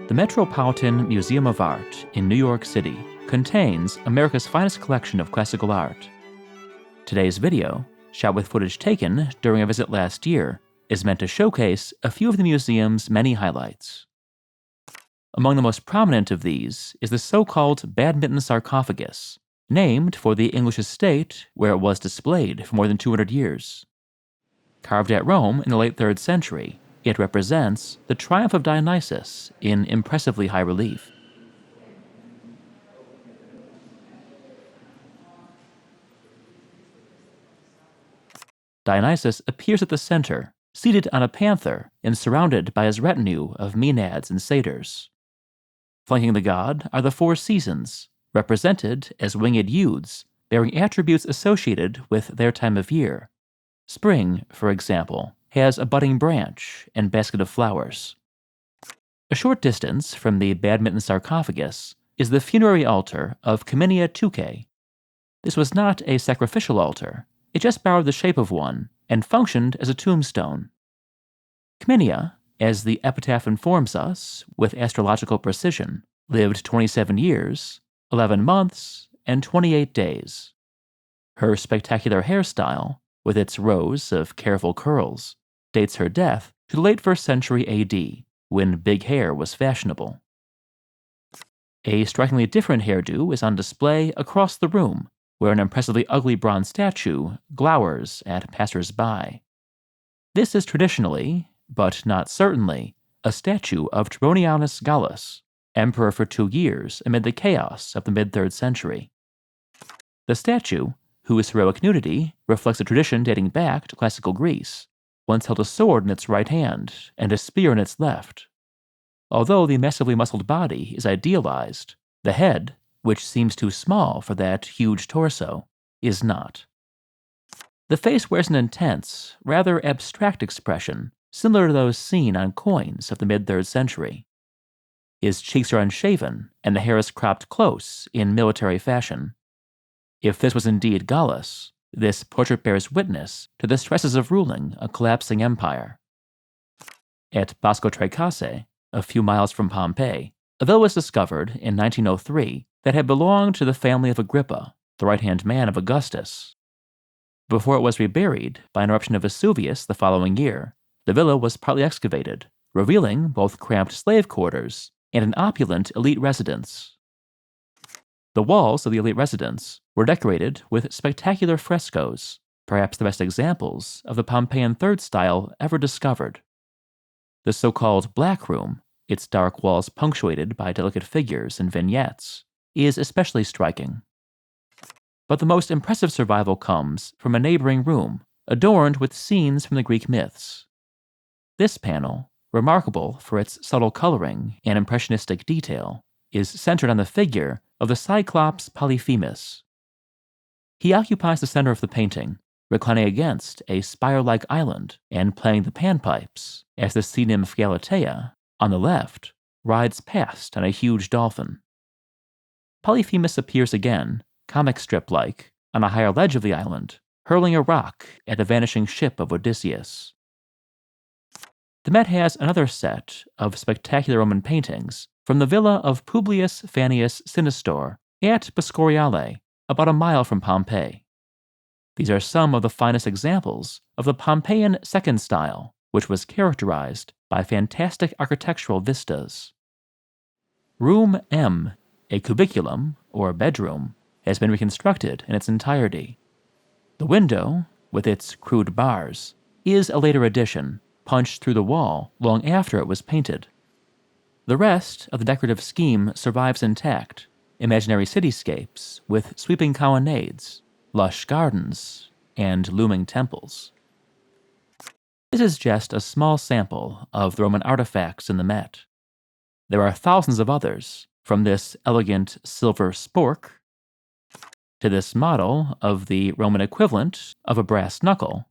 The Metropolitan Museum of Art in New York City contains America's finest collection of classical art. Today's video, shot with footage taken during a visit last year, is meant to showcase a few of the museum's many highlights. Among the most prominent of these is the so-called Badminton Sarcophagus, named for the English estate where it was displayed for more than 200 years. Carved at Rome in the late 3rd century, it represents the triumph of Dionysus in impressively high relief. Dionysus appears at the center, seated on a panther and surrounded by his retinue of maenads and satyrs. Flanking the god are the 4 seasons, represented as winged youths bearing attributes associated with their time of year. Spring, for example, has a budding branch and basket of flowers. A short distance from the Badminton Sarcophagus is the funerary altar of Cominia Tyche. This was not a sacrificial altar, it just borrowed the shape of one and functioned as a tombstone. Cominia, as the epitaph informs us with astrological precision, lived 27 years, 11 months, and 28 days. Her spectacular hairstyle, with its rows of careful curls, dates her death to the late 1st century AD, when big hair was fashionable. A strikingly different hairdo is on display across the room, where an impressively ugly bronze statue glowers at passers-by. This is traditionally, but not certainly, a statue of Trebonianus Gallus, emperor for 2 years amid the chaos of the mid-3rd century. The statue, whose heroic nudity reflects a tradition dating back to classical Greece, once held a sword in its right hand and a spear in its left. Although the massively muscled body is idealized, the head, which seems too small for that huge torso, is not. The face wears an intense, rather abstract expression, similar to those seen on coins of the mid-3rd century. His cheeks are unshaven, and the hair is cropped close in military fashion. If this was indeed Gallus, this portrait bears witness to the stresses of ruling a collapsing empire. At Boscotrecase, a few miles from Pompeii, a villa was discovered in 1903 that had belonged to the family of Agrippa, the right-hand man of Augustus. Before it was reburied by an eruption of Vesuvius the following year, the villa was partly excavated, revealing both cramped slave quarters and an opulent elite residence. The walls of the elite residence were decorated with spectacular frescoes, perhaps the best examples of the Pompeian Third style ever discovered. The so-called Black Room, its dark walls punctuated by delicate figures and vignettes, is especially striking. But the most impressive survival comes from a neighboring room, adorned with scenes from the Greek myths. This panel, remarkable for its subtle coloring and impressionistic detail, is centered on the figure of the Cyclops Polyphemus. He occupies the center of the painting, reclining against a spire-like island and playing the panpipes as the sea nymph Galatea, on the left, rides past on a huge dolphin. Polyphemus appears again, comic strip-like, on a higher ledge of the island, hurling a rock at the vanishing ship of Odysseus. The Met has another set of spectacular Roman paintings from the villa of Publius Fannius Sinistor at Boscoreale, about a mile from Pompeii. These are some of the finest examples of the Pompeian Second style, which was characterized by fantastic architectural vistas. Room M, a cubiculum, or bedroom, has been reconstructed in its entirety. The window, with its crude bars, is a later addition, punched through the wall long after it was painted. The rest of the decorative scheme survives intact: imaginary cityscapes with sweeping colonnades, lush gardens, and looming temples. This is just a small sample of the Roman artifacts in the Met. There are thousands of others, from this elegant silver spork to this model of the Roman equivalent of a brass knuckle,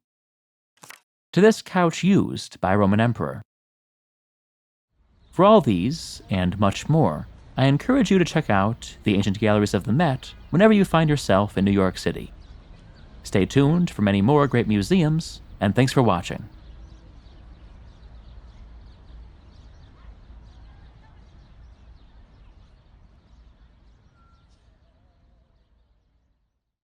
to this couch used by a Roman emperor. For all these, and much more, I encourage you to check out the ancient galleries of the Met whenever you find yourself in New York City. Stay tuned for many more great museums, and thanks for watching.